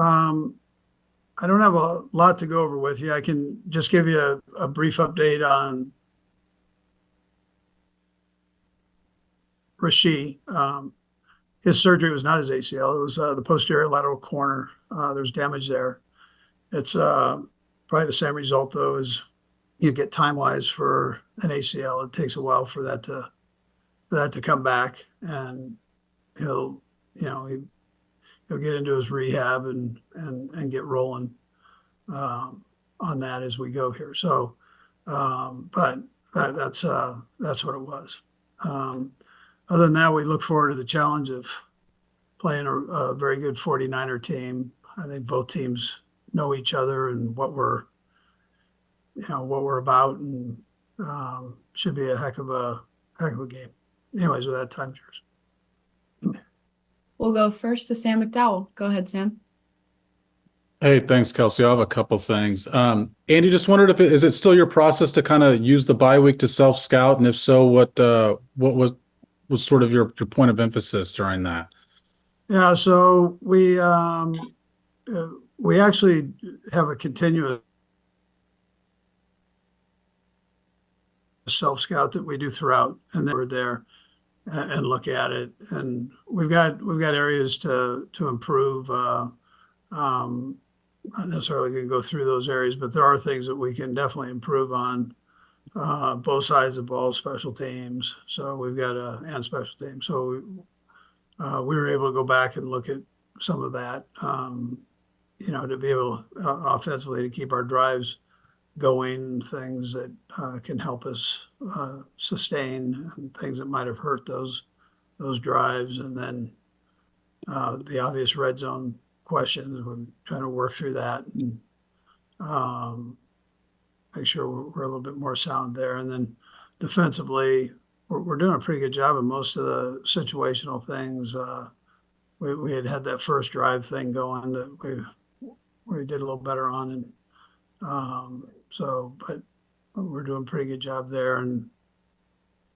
I don't have a lot to go over with you. I can just give you a brief update on Rasheed. His surgery was not his ACL. It was the posterior lateral corner. There's damage there. It's probably the same result, though, as you get time-wise for an ACL. It takes a while for that to come back, and he'll get into his rehab and get rolling on that as we go here. So, but that's what it was. Other than that, we look forward to the challenge of playing a very good 49er team. I think both teams know each other and what we're about, and should be a heck of a game. Anyways, with that, time's yours. We'll go first to Sam McDowell. Go ahead, Sam. Hey, thanks, Kelsey. I have a couple things. Andy, just wondered is it still your process to kind of use the bye week to self-scout, and if so, what was sort of your point of emphasis during that? Yeah, so we actually have a continuous self-scout that we do throughout, and then we're there and look at it, and we've got areas to improve. Not necessarily going to go through those areas, but there are things that we can definitely improve on both sides of the ball, special teams. So we've got and special teams. So we were able to go back and look at some of that, to be able offensively to keep our drives going, things that can help us sustain, and things that might have hurt those drives, and then the obvious red zone questions. We're trying to work through that and make sure we're a little bit more sound there. And then defensively, we're doing a pretty good job of most of the situational things. We had that first drive thing going that we did a little better on, and but we're doing a pretty good job there. And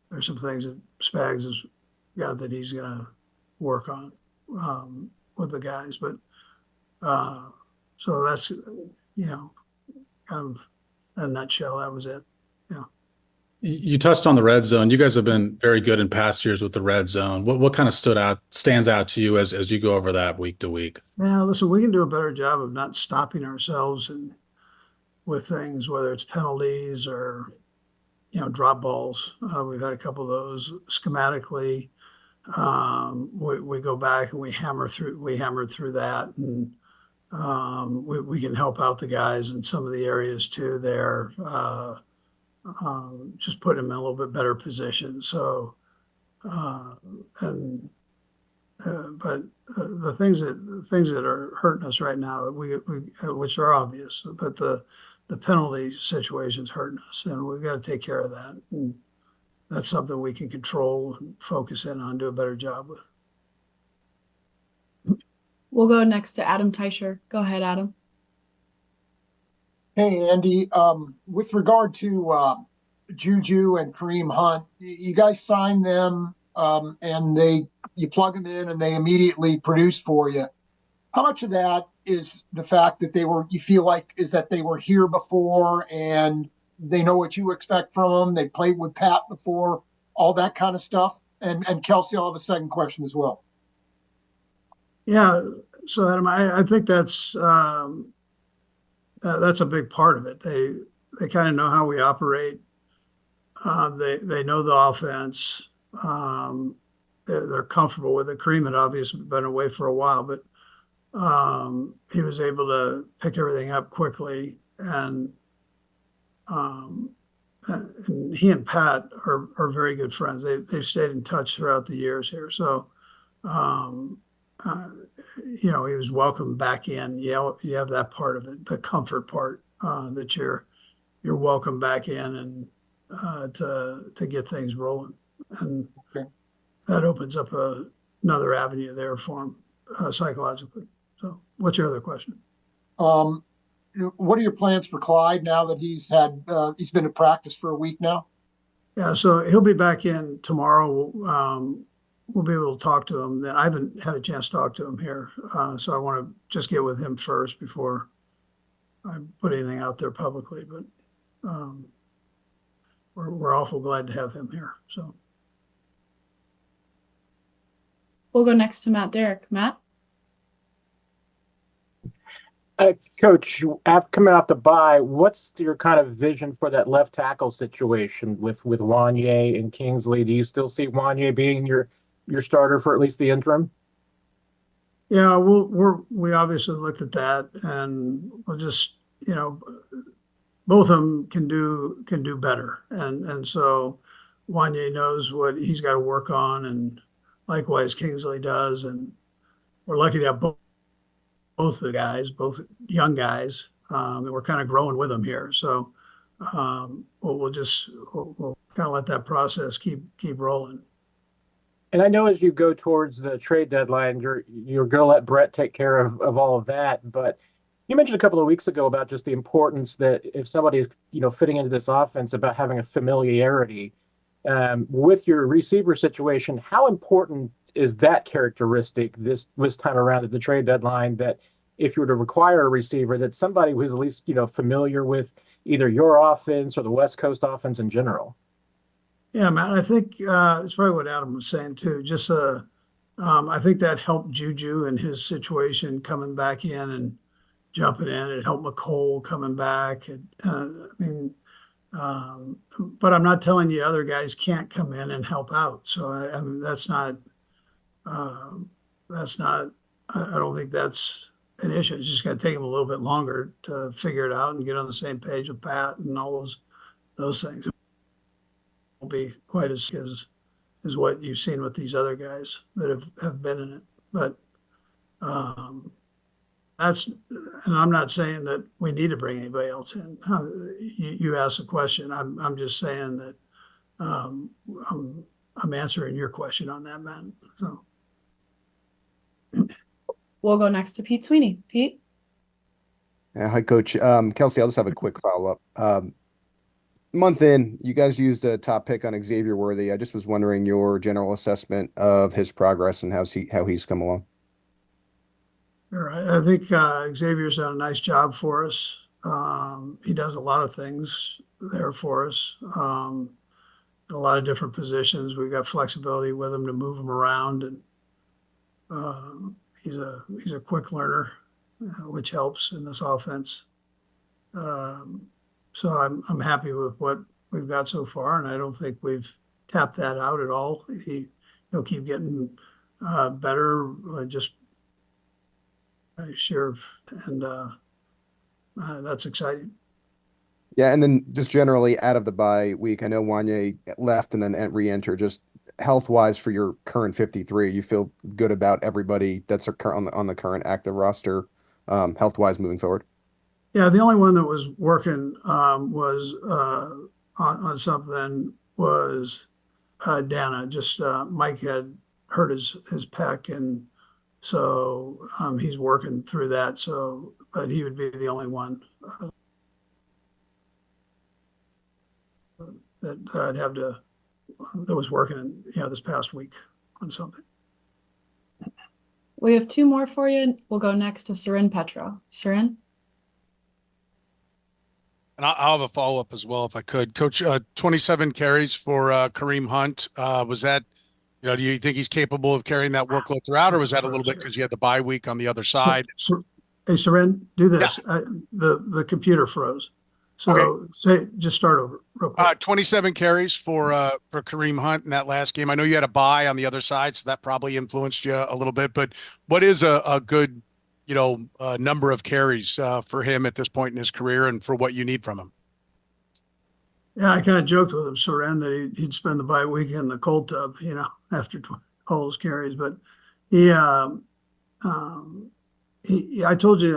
there's some things that Spags has got that he's going to work on with the guys, but so that's kind of in a nutshell, that was it. Yeah. You touched on the red zone. You guys have been very good in past years with the red zone. What kind of stands out to you as you go over that week to week? Yeah, listen, we can do a better job of not stopping ourselves and with things, whether it's penalties or drop balls. We've had a couple of those schematically. We go back and we hammered through that, and we can help out the guys in some of the areas too there, just put them in a little bit better position. So but the things that are hurting us right now, which are obvious, but the penalty situation's hurting us, and we've got to take care of that. And that's something we can control and focus in on, do a better job with. We'll go next to Adam Teicher. Go ahead, Adam. Hey, Andy. With regard to Juju and Kareem Hunt, you guys signed them, and you plug them in, and they immediately produce for you. How much of that is the fact that you feel like is that they were here before and they know what you expect from them? They played with Pat before, all that kind of stuff. And Kelsey, I'll have a second question as well. Yeah. So Adam, I think that's a big part of it. They kind of know how we operate. They know the offense. They're comfortable with it. Kareem had obviously been away for a while, but he was able to pick everything up quickly, and he and Pat are very good friends. They've stayed in touch throughout the years here. So, he was welcome back in. You have that part of it, the comfort part, that you're welcome back in, and to get things rolling, and okay. That opens up another avenue there for him psychologically. So, what's your other question? What are your plans for Clyde now that he's been to practice for a week now? Yeah, so he'll be back in tomorrow. we'll be able to talk to him. Then I haven't had a chance to talk to him here, so I want to just get with him first before I put anything out there publicly. But we're awful glad to have him here. So We'll go next to Matt Derrick. Matt? Coach, coming off the bye, what's your kind of vision for that left tackle situation with Wanye and Kingsley? Do you still see Wanye being your starter for at least the interim? yeah, we obviously looked at that, and we'll just, both of them can do better, and so Wanye knows what he's got to work on, and likewise Kingsley does, and we're lucky to have both the guys, both young guys, and we're kind of growing with them here. So we'll kind of let that process keep rolling. And I know as you go towards the trade deadline, you're going to let Brett take care of all of that. But you mentioned a couple of weeks ago about just the importance that if somebody is fitting into this offense, about having a familiarity with your receiver situation. How important is that characteristic this time around at the trade deadline, that if you were to require a receiver, that somebody who's at least familiar with either your offense or the West Coast offense in general? Yeah, man, I think it's probably what Adam was saying too. Just I think that helped Juju in his situation coming back in and jumping in. It helped McCole coming back. But I'm not telling you other guys can't come in and help out. So I mean that's not. I don't think that's an issue. It's just going to take them a little bit longer to figure it out and get on the same page with Pat and all those things. It won't be quite as what you've seen with these other guys that have been in it. But and I'm not saying that we need to bring anybody else in. You asked a question. I'm just saying that I'm answering your question on that, man. So. We'll go next to Pete Sweeney. Pete? Yeah, hi, Coach. Kelsey, I'll just have a quick follow-up. Month in, you guys used a top pick on Xavier Worthy. I just was wondering your general assessment of his progress and how he's come along. Sure. I think Xavier's done a nice job for us. He does a lot of things there for us. A lot of different positions. We've got flexibility with him to move him around, and he's a quick learner, which helps in this offense. So I'm happy with what we've got so far, and I don't think we've tapped that out at all. He'll keep getting better. Just sure, and that's exciting. Yeah, and then just generally out of the bye week, I know Wanye left and then re-entered. Just health-wise for your current 53, you feel good about everybody that's on the current active roster, health-wise moving forward? Yeah, the only one that was working was on something was Dana. Just Mike had hurt his pec, and so he's working through that. So, but he would be the only one that I'd have to that was working, this past week on something. We have two more for you. We'll go next to Seren Petro. Seren? And I'll have a follow-up as well, if I could. Coach, 27 carries for Kareem Hunt. Was that, do you think he's capable of carrying that workload throughout, or was that a little bit because you had the bye week on the other side? Hey, Seren, do this. Yeah. The computer froze. So just start over real quick. 27 carries for Kareem Hunt in that last game. I know you had a bye on the other side, so that probably influenced you a little bit. But what is a good number of carries for him at this point in his career, and for what you need from him? Yeah, I kind of joked with him, Seren, that he'd spend the bye week in the cold tub, after all those carries. But I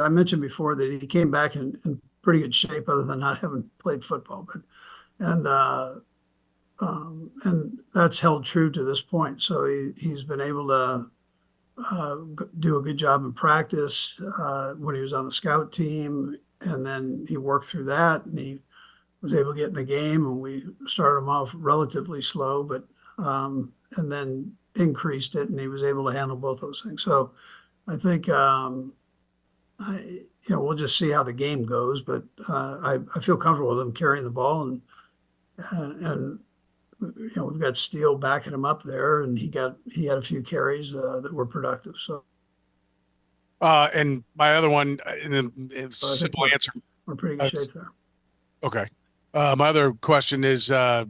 mentioned before that he came back in pretty good shape, other than not having played football. But and that's held true to this point. So he's been able to do a good job in practice when he was on the scout team, and then he worked through that, and he was able to get in the game, and we started him off relatively slow, but and then increased it, and he was able to handle both those things. So I think, we'll just see how the game goes, but I feel comfortable with him carrying the ball, and we've got Steele backing him up there, and he had a few carries that were productive. So And my other one, and then it's I a think simple answer. we're in pretty good shape there. Okay. My other question is, the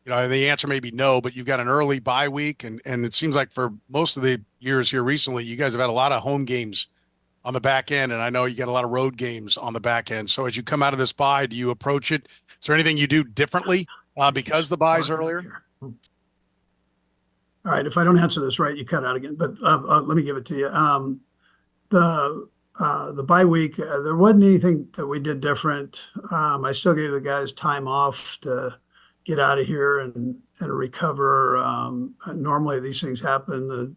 answer may be no, but you've got an early bye week, and it seems like for most of the years here recently, you guys have had a lot of home games on the back end, and I know you got a lot of road games on the back end. So as you come out of this bye, do you approach it? Is there anything you do differently because the bye's earlier? All right. If I don't answer this right, you cut out again, but let me give it to you. The bye week, there wasn't anything that we did different. I still gave the guys time off to get out of here and recover. Normally these things happen the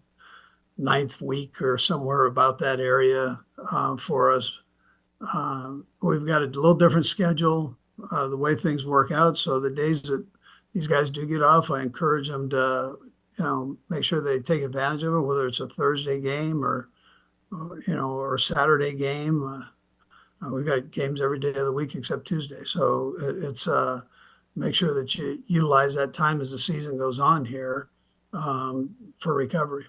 9th week or somewhere about that area for us. We've got a little different schedule, the way things work out. So the days that these guys do get off, I encourage them to, make sure they take advantage of it, whether it's a Thursday game or a Saturday game. We've got games every day of the week except Tuesday. So it's make sure that you utilize that time as the season goes on here for recovery.